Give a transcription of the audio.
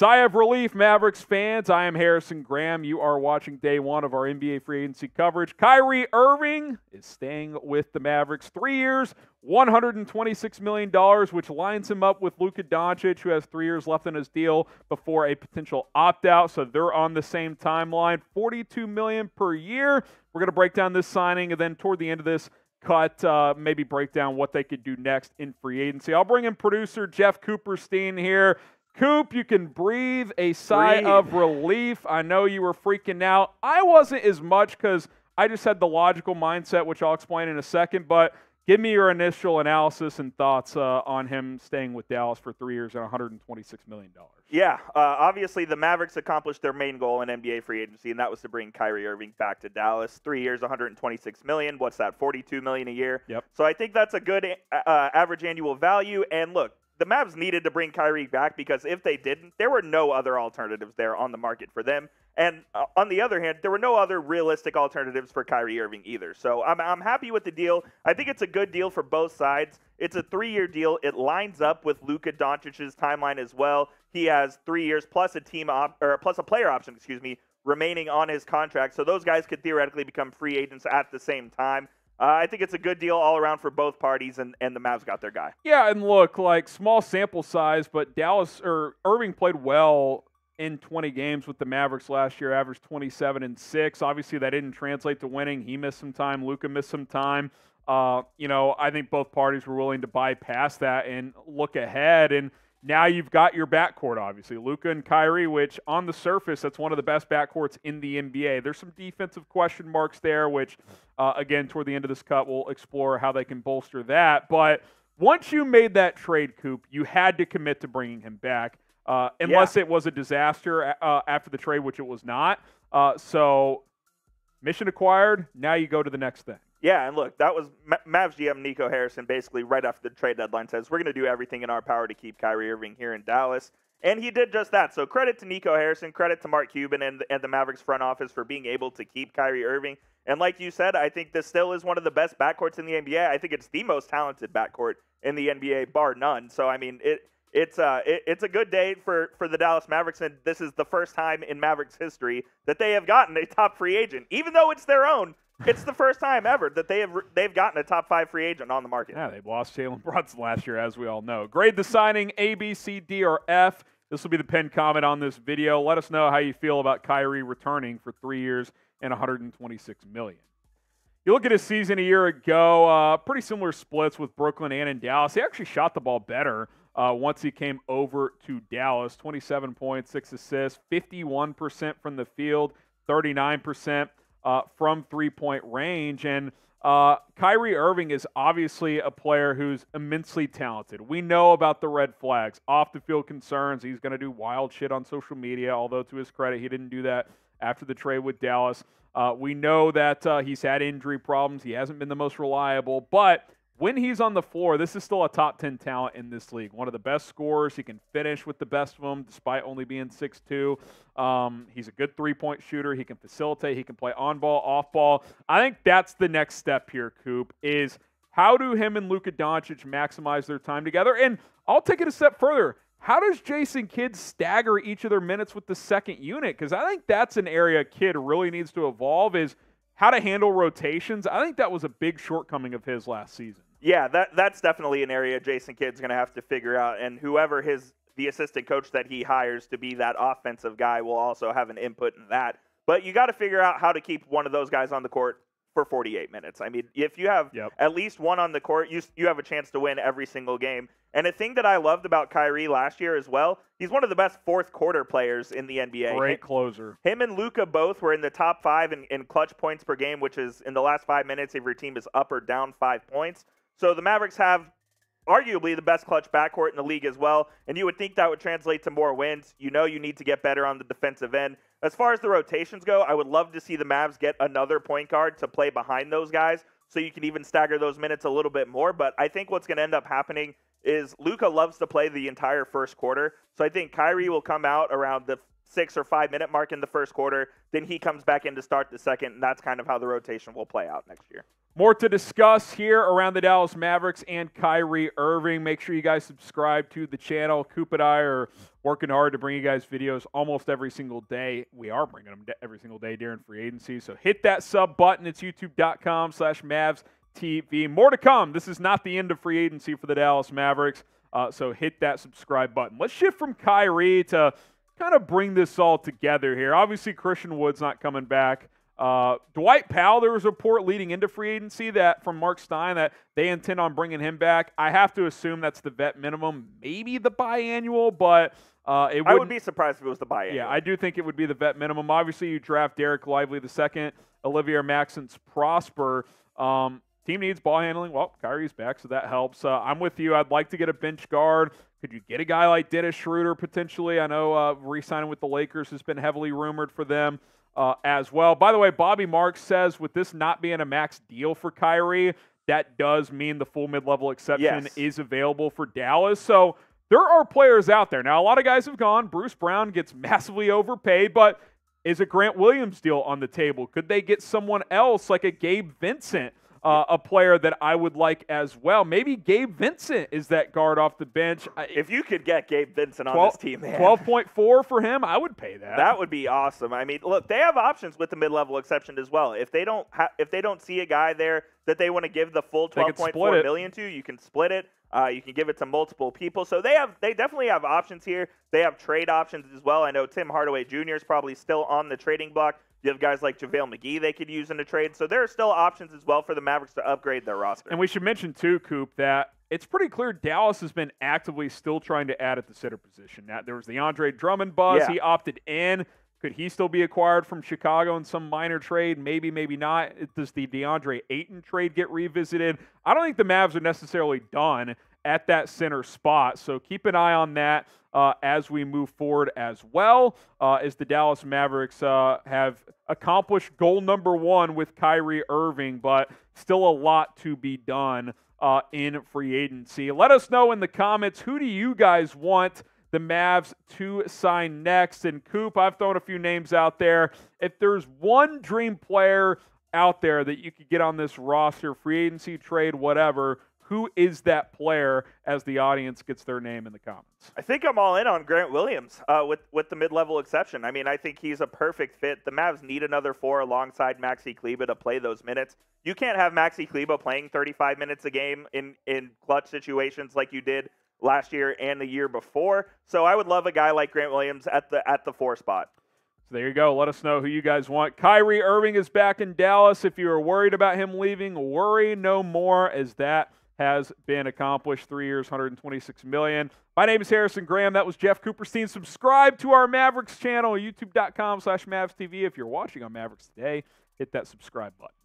Sigh of relief, Mavericks fans. I am Harrison Graham. You are watching day one of our NBA free agency coverage. Kyrie Irving is staying with the Mavericks 3 years, $126 million, which lines him up with Luka Doncic, who has 3 years left in his deal before a potential opt-out. So they're on the same timeline, $42 million per year. We're going to break down this signing, and then toward the end of this cut, maybe break down what they could do next in free agency. I'll bring in producer Jeff Cooperstein here. Coop, you can breathe a sigh of relief. I know you were freaking out. I wasn't as much because I just had the logical mindset, which I'll explain in a second. But give me your initial analysis and thoughts on him staying with Dallas for 3 years and $126 million. Yeah, obviously the Mavericks accomplished their main goal in NBA free agency, and that was to bring Kyrie Irving back to Dallas. 3 years, $126 million. What's that, $42 million a year? Yep. So I think that's a good average annual value. And look, the Mavs needed to bring Kyrie back because if they didn't, there were no other alternatives there on the market for them. And on the other hand, there were no other realistic alternatives for Kyrie Irving either. So I'm happy with the deal. I think it's a good deal for both sides. It's a 3-year deal. It lines up with Luka Doncic's timeline as well. He has 3 years plus a player option, remaining on his contract. So those guys could theoretically become free agents at the same time. I think it's a good deal all around for both parties, and the Mavs got their guy. Yeah, and look, like small sample size, but Irving played well in 20 games with the Mavericks last year, averaged 27 and 6. Obviously, that didn't translate to winning. He missed some time. Luka missed some time. I think both parties were willing to bypass that and look ahead. And now you've got your backcourt, obviously, Luka and Kyrie, which on the surface, that's one of the best backcourts in the NBA. There's some defensive question marks there, which, again, toward the end of this cut, we'll explore how they can bolster that. But once you made that trade, Coop, you had to commit to bringing him back, unless it was a disaster after the trade, which it was not. So mission acquired. Now you go to the next thing. Yeah, and look, that was Mavs GM Nico Harrison basically right after the trade deadline says, we're going to do everything in our power to keep Kyrie Irving here in Dallas. And he did just that. So credit to Nico Harrison, credit to Mark Cuban and the Mavericks front office for being able to keep Kyrie Irving. And like you said, I think this still is one of the best backcourts in the NBA. I think it's the most talented backcourt in the NBA, bar none. So, I mean, it's a good day for the Dallas Mavericks, and this is the first time in Mavericks history that they have gotten a top free agent. Even though it's their own, it's the first time ever that they've gotten a top 5 free agent on the market. Yeah, they lost Jalen Brunson last year, as we all know. Grade the signing A, B, C, D, or F. This will be the pinned comment on this video. Let us know how you feel about Kyrie returning for 3 years and $126 million. You look at his season a year ago, pretty similar splits with Brooklyn and in Dallas. He actually shot the ball better once he came over to Dallas. 27 points, 6 assists, 51% from the field, 39% from three-point range. And Kyrie Irving is obviously a player who's immensely talented. We know about the red flags, off-the-field concerns. He's going to do wild shit on social media, although to his credit, he didn't do that after the trade with Dallas. We know that he's had injury problems. He hasn't been the most reliable, but when he's on the floor, this is still a top 10 talent in this league. One of the best scorers. He can finish with the best of them despite only being 6'2". He's a good three-point shooter. He can facilitate. He can play on-ball, off-ball. I think that's the next step here, Coop, is how do him and Luka Doncic maximize their time together? And I'll take it a step further. How does Jason Kidd stagger each of their minutes with the second unit? Because I think that's an area Kidd really needs to evolve, is how to handle rotations. I think that was a big shortcoming of his last season. Yeah, that's definitely an area Jason Kidd's going to have to figure out, and whoever the assistant coach that he hires to be that offensive guy will also have an input in that. But you got to figure out how to keep one of those guys on the court for 48 minutes. I mean, if you have at least one on the court, you have a chance to win every single game. And a thing that I loved about Kyrie last year as well, he's one of the best fourth quarter players in the NBA. Great closer. Him and Luka both were in the top 5 in clutch points per game, which is in the last 5 minutes if your team is up or down 5 points. So the Mavericks have arguably the best clutch backcourt in the league as well, and you would think that would translate to more wins. You know you need to get better on the defensive end. As far as the rotations go, I would love to see the Mavs get another point guard to play behind those guys so you can even stagger those minutes a little bit more. But I think what's going to end up happening is Luka loves to play the entire first quarter, so I think Kyrie will come out around the 6 or 5 minute mark in the first quarter. Then he comes back in to start the second, and that's kind of how the rotation will play out next year. More to discuss here around the Dallas Mavericks and Kyrie Irving. Make sure you guys subscribe to the channel. Coop and I are working hard to bring you guys videos almost every single day. We are bringing them every single day during free agency. So hit that sub button. It's youtube.com/MavsTV. More to come. This is not the end of free agency for the Dallas Mavericks. So hit that subscribe button. Let's shift from Kyrie to kind of bring this all together here. Obviously, Christian Wood's not coming back. Dwight Powell, there was a report leading into free agency that from Mark Stein that they intend on bringing him back. I have to assume that's the vet minimum, maybe the biannual, but I would be surprised if it was the biannual. Yeah, I do think it would be the vet minimum. Obviously, you draft Derek Lively the second, Olivier Maxence Prosper. Team needs ball handling. Well, Kyrie's back, so that helps. I'm with you. I'd like to get a bench guard. Could you get a guy like Dennis Schroeder potentially? I know re-signing with the Lakers has been heavily rumored for them. As well. By the way, Bobby Marks says with this not being a max deal for Kyrie, that does mean the full mid-level exception is available for Dallas. So there are players out there. Now, a lot of guys have gone. Bruce Brown gets massively overpaid, but is a Grant Williams deal on the table? Could they get someone else like a Gabe Vincent, a player that I would like as well? Maybe Gabe Vincent is that guard off the bench. If you could get Gabe Vincent on this team, man. 12.4 for him, I would pay that. That would be awesome. I mean, look, they have options with the mid-level exception as well. If they don't see a guy there that they want to give the full $12.4 million to, you can split it. You can give it to multiple people. So they definitely have options here. They have trade options as well. I know Tim Hardaway Jr. is probably still on the trading block. You have guys like JaVale McGee they could use in a trade. So there are still options as well for the Mavericks to upgrade their roster. And we should mention, too, Coop, that it's pretty clear Dallas has been actively still trying to add at the center position. Now, there was the Andre Drummond buzz. He opted in. Could he still be acquired from Chicago in some minor trade? Maybe, maybe not. Does the DeAndre Ayton trade get revisited? I don't think the Mavs are necessarily done at that center spot. So keep an eye on that as we move forward as well, as the Dallas Mavericks have accomplished goal number one with Kyrie Irving, but still a lot to be done in free agency. Let us know in the comments, who do you guys want the Mavs to sign next? And Coop, I've thrown a few names out there. If there's one dream player out there that you could get on this roster, free agency, trade, whatever, who is that player as the audience gets their name in the comments? I think I'm all in on Grant Williams with the mid-level exception. I mean, I think he's a perfect fit. The Mavs need another 4 alongside Maxi Kleber to play those minutes. You can't have Maxi Kleber playing 35 minutes a game in clutch situations like you did last year and the year before. So I would love a guy like Grant Williams at the 4 spot. So there you go. Let us know who you guys want. Kyrie Irving is back in Dallas. If you are worried about him leaving, worry no more, as that has been accomplished. 3 years, $126 million. My name is Harrison Graham. That was Jeff Cooperstein. Subscribe to our Mavericks channel, youtube.com/MavsTV. If you're watching on Mavericks Today, hit that subscribe button.